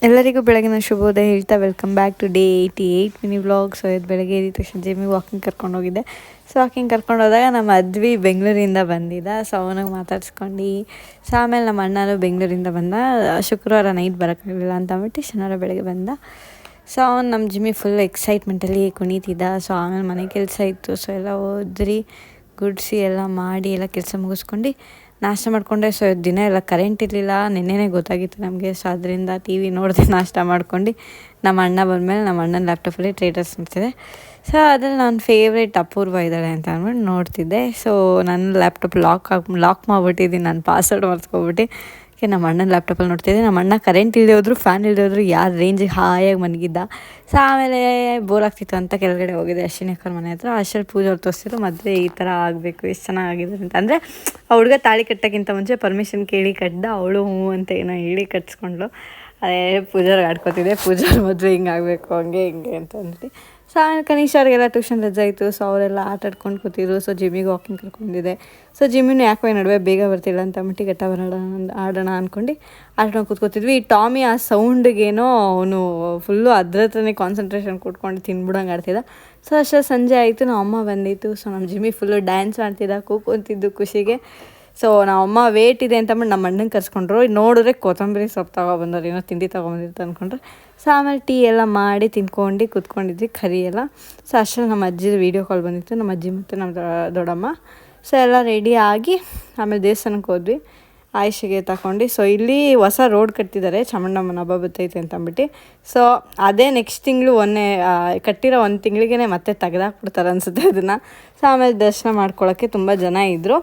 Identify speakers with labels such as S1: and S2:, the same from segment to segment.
S1: ಎಲ್ಲರಿಗೂ ಬೆಳಗಿನ ಶುಭೋದಯ ಹೇಳ್ತಾ welcome back to day 88 mini vlog. So ಇದು ಬೆಳಗ್ಗೆ ಎದ್ದ ತಕ್ಷಣ ಜಿಮ್ಮಿಗೆ ವಾಕಿಂಗ್ ಕರ್ಕೊಂಡು ಹೋಗಿದ್ದೆ. ಸೊ ವಾಕಿಂಗ್ ಕರ್ಕೊಂಡು ಹೋದಾಗ ನಮ್ಮ ಅದ್ವಿ ಬೆಂಗಳೂರಿಂದ ಬಂದಿದ್ದ. ಸೊ ಅವನಿಗೆ ಮಾತಾಡ್ಸ್ಕೊಂಡು ಸೊ ಆಮೇಲೆ ನಮ್ಮ ಅಣ್ಣನೂ ಬೆಂಗಳೂರಿಂದ ಬಂದ. ಶುಕ್ರವಾರ ನೈಟ್ ಬರೋಕ್ಕಾಗಲಿಲ್ಲ ಅಂತ ಅಂದ್ಬಿಟ್ಟು ಶನಿವಾರ ಬೆಳಗ್ಗೆ ಬಂದ. ಸೊ ಅವ್ನು ನಮ್ಮ ಜಿಮ್ಮಿಗೆ ಫುಲ್ ಎಕ್ಸೈಟ್ಮೆಂಟಲ್ಲಿ ಕುಣಿತಿದ್ದ. ಸೊ ಆಮೇಲೆ ಮನೆ ಕೆಲಸ ಇತ್ತು. ಸೊ ಎಲ್ಲ ಓದ್ರಿ ಗುಡಿಸಿ ಎಲ್ಲ ಮಾಡಿ ಎಲ್ಲ ಕೆಲಸ ಮುಗಿಸ್ಕೊಂಡು ನಾಷ್ಟ ಮಾಡಿಕೊಂಡೆ. ಸೊ ದಿನ ಎಲ್ಲ ಕರೆಂಟ್ ಇರಲಿಲ್ಲ, ನಿನ್ನೆನೇ ಗೊತ್ತಾಗಿತ್ತು ನಮಗೆ. ಸೊ ಅದರಿಂದ ಟಿ ವಿ ನೋಡಿದೆ ನಾಷ್ಟ ಮಾಡ್ಕೊಂಡು ನಮ್ಮ ಅಣ್ಣ ಬಂದಮೇಲೆ ನಮ್ಮ ಅಣ್ಣನ ಲ್ಯಾಪ್ಟಾಪಲ್ಲಿ ಟ್ರೇಡರ್ಸ್ ನೋಡ್ತಿದ್ದೆ. ಸೊ ಅದ್ರಲ್ಲಿ ನನ್ನ ಫೇವ್ರೇಟ್ ಅಪೂರ್ವ ಇದ್ದಾಳೆ ಅಂತ ಅಂದ್ಬಿಟ್ಟು ನೋಡ್ತಿದ್ದೆ. ಸೊ ನನ್ನ ಲ್ಯಾಪ್ಟಾಪ್ ಲಾಕ್ ಮಾಡಿಬಿಟ್ಟಿದ್ದೀನಿ, ನಾನು ಪಾಸ್ವರ್ಡ್ ಮರ್ತ್ಕೊಬಿಟ್ಟು ನಮ್ಮ ಅಣ್ಣನ ಲ್ಯಾಪ್ಟಾಪಲ್ಲಿ ನೋಡ್ತಿದ್ದೆ. ನಮ್ಮ ಅಣ್ಣ ಕರೆಂಟ್ ಇಲ್ಲದೆ ಹೋದ್ರು ಫ್ಯಾನ್ ಇಲ್ಲದೆ ಹೋದ್ರು ಯಾರು ರೇಂಜಿಗೆ ಹಾಯಾಗಿ ಮನಗಿದ್ದ. ಸೊ ಆಮೇಲೆ ಬೋರ್ ಆಗ್ತಿತ್ತು ಅಂತ ಕೆಳಗಡೆ ಹೋಗಿದೆ ಅಶ್ವಿನಿ ಅಕ್ಕರ ಮನೆ ಹತ್ರ. ಅಷ್ಟರಲ್ಲಿ ಪೂಜೆ ಅವ್ರು ತೋರಿಸಿದ್ರು ಮದುವೆ ಈ ಥರ ಆಗಬೇಕು, ಎಷ್ಟು ಚೆನ್ನಾಗಿದೆ ಅಂತ. ಅಂದರೆ ಆ ಹುಡುಗ ತಾಳಿ ಕಟ್ಟೋಕ್ಕಿಂತ ಮುಂಚೆ ಪರ್ಮಿಷನ್ ಕೇಳಿ ಕಟ್ದ, ಅವಳು ಹ್ಞೂ ಅಂತ ಏನೋ ಹೇಳಿ ಕಟ್ಸ್ಕೊಂಡ್ಳು. ಅದೇ ಪೂಜಾರ್ಗೆ ಆಡ್ಕೊತಿದ್ದೆ, ಪೂಜಾರ ಮದುವೆ ಹಿಂಗೆ ಆಗಬೇಕು ಹಂಗೆ ಹಿಂಗೆ ಅಂತ ಅಂದ್ಬಿಟ್ಟು. ಸೊ ಆಮೇಲೆ ಕನಿಷ್ಠ ಅವ್ರಿಗೆಲ್ಲ ಟ್ಯೂಷನ್ ರಜೆ ಇತ್ತು. ಸೊ ಅವರೆಲ್ಲ ಆಟ ಆಡ್ಕೊಂಡು ಕೂತಿದ್ರು. ಸೊ ಜಿಮ್ಮಿಗೆ ವಾಕಿಂಗ್ ಕರ್ಕೊಂಡಿದ್ದೆ. ಸೊ ಜಿಮ್ಮಿನೂ ಯಾಕೋ ಈ ನಡುವೆ ಬೇಗ ಬರ್ತಿಲ್ಲ ಅಂತ ಅಂದ್ಬಿಟ್ಟು ಗಟ್ಟ ಆಡೋಣ ಅಂದ್ಕೊಂಡು ಆಡ್ಕೊಂಡು ಕೂತ್ಕೋತಿದ್ವಿ. ಈ ಟಾಮಿ ಆ ಸೌಂಡಿಗೇನೋ ಅವನು ಫುಲ್ಲು ಅದ್ರ ಹತ್ರನೇ ಕಾನ್ಸಂಟ್ರೇಷನ್ ಕೊಟ್ಕೊಂಡು ತಿನ್ಬಿಡಂಗೆ ಆಡ್ತಿದ್ದ. ಸೊ ಅಷ್ಟೇ ಸಂಜೆ ಆಯಿತು, ನಮ್ಮ ಅಮ್ಮ ಬಂದಿತ್ತು. ಸೊ ನಮ್ಮ ಜಿಮ್ಮಿ ಫುಲ್ಲು ಡ್ಯಾನ್ಸ್ ಮಾಡ್ತಿದ್ದ, ಕೂಕೊಂತಿದ್ದು ಖುಷಿಗೆ. ಸೊ ನಮ್ಮಮ್ಮ ವೇಟ್ ಇದೆ ಅಂತಂದ್ಬಿಟ್ಟು ನಮ್ಮ ಅಣ್ಣಂಗೆ ಕರ್ಸ್ಕೊಂಡ್ರು. ನೋಡಿದ್ರೆ ಕೊತ್ತಂಬರಿ ಸೊಪ್ಪು ತೊಗೊಬಂದವ್ರು, ಏನೋ ತಿಂಡಿ ತೊಗೊಂಬಂದಿರ್ತ ಅಂದ್ಕೊಂಡ್ರು. ಸೊ ಆಮೇಲೆ ಟೀ ಎಲ್ಲ ಮಾಡಿ ತಿನ್ಕೊಂಡು ಕೂತ್ಕೊಂಡಿದ್ವಿ ಕರಿ ಎಲ್ಲ. ಸೊ ಅಷ್ಟರಲ್ಲಿ ನಮ್ಮ ಅಜ್ಜಿದು ವೀಡಿಯೋ ಕಾಲ್ ಬಂದಿತ್ತು, ನಮ್ಮ ಅಜ್ಜಿ ಮತ್ತು ನಮ್ಮ ದೊಡ್ಡಮ್ಮ. ಸೊ ಎಲ್ಲ ರೆಡಿ ಆಗಿ ಆಮೇಲೆ ದೇವಸ್ಥಾನಕ್ಕೆ ಹೋದ್ವಿ, ಆಯುಷಿಗೆ ತಗೊಂಡು. ಸೊ ಇಲ್ಲಿ ಹೊಸ ರೋಡ್ ಕಟ್ತಿದ್ದಾರೆ, ಚಾಮುಂಡಮ್ಮನ ಹಬ್ಬ ಬರ್ತೈತೆ ಅಂತ ಅಂದ್ಬಿಟ್ಟು. ಸೊ ಅದೇ ನೆಕ್ಸ್ಟ್ ತಿಂಗಳು ಕಟ್ಟಿರೋ 1 ತಿಂಗಳಿಗೇ ಮತ್ತೆ ತೆಗೆದಾಕ್ಬಿಡ್ತಾರೆ ಅನಿಸುತ್ತೆ ಅದನ್ನು. ಸೊ ಆಮೇಲೆ ದರ್ಶನ ಮಾಡ್ಕೊಳ್ಳೋಕ್ಕೆ ತುಂಬ ಜನ ಇದ್ದರು.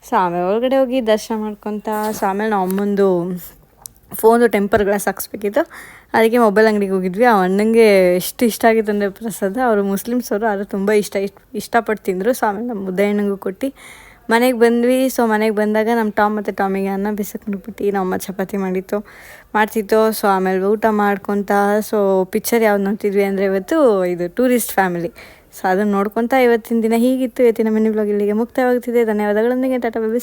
S1: ಸೊ ಆಮೇಲೆ ಒಳಗಡೆ ಹೋಗಿ ದರ್ಶನ ಮಾಡ್ಕೊತ. ಸೊ ಆಮೇಲೆ ನಾವು ಅಮ್ಮಂದು ಫೋನ್ದು ಟೆಂಪರ್ ಗ್ಲಾಸ್ ಹಾಕ್ಸ್ಬೇಕಿತ್ತು, ಅದಕ್ಕೆ ಮೊಬೈಲ್ ಅಂಗಡಿಗೆ ಹೋಗಿದ್ವಿ. ಆ ಅಣ್ಣಂಗೆ ಎಷ್ಟು ಇಷ್ಟ ಆಗಿತ್ತು ಅಂದರೆ ಪ್ರಸಾದ, ಅವರು ಮುಸ್ಲಿಮ್ಸ್ ಅವರು, ಅದು ತುಂಬ ಇಷ್ಟಪಟ್ಟು ತಿಂದರು. ಸೊ ಆಮೇಲೆ ನಮ್ಮ ಮುದ್ದಣ್ಣಂಗೂ ಕೊಟ್ಟು ಮನೆಗೆ ಬಂದ್ವಿ. ಸೊ ಮನೆಗೆ ಬಂದಾಗ ನಮ್ಮ ಟಾಮ್ ಮತ್ತು ಟಾಮಿಗೆ ಅನ್ನ ಬಿಸಿಕ್ಬಿಟ್ಟು ನಮ್ಮಮ್ಮ ಚಪಾತಿ ಮಾಡ್ತಿತ್ತು. ಸೊ ಆಮೇಲೆ ಊಟ ಮಾಡ್ಕೊತ. ಸೊ ಪಿಕ್ಚರ್ ಯಾವ್ದು ನೋಡ್ತಿದ್ವಿ ಅಂದರೆ ಇವತ್ತು ಇದು ಟೂರಿಸ್ಟ್ ಫ್ಯಾಮಿಲಿ. ಸೊ ಅದನ್ನು ನೋಡ್ಕೊತ ಇವತ್ತಿನ ದಿನ ಹೀಗಿತ್ತು. ಇವತ್ತಿನ ಮಿನಿ ವ್ಲಾಗ್ ಇಲ್ಲಿಗೆ ಮುಕ್ತಾಯವಾಗ್ತಿದೆ. ಧನ್ಯವಾದಗಳೊಂದಿಗೆ ಟಾಟಾ ಬೈ ಬೈ.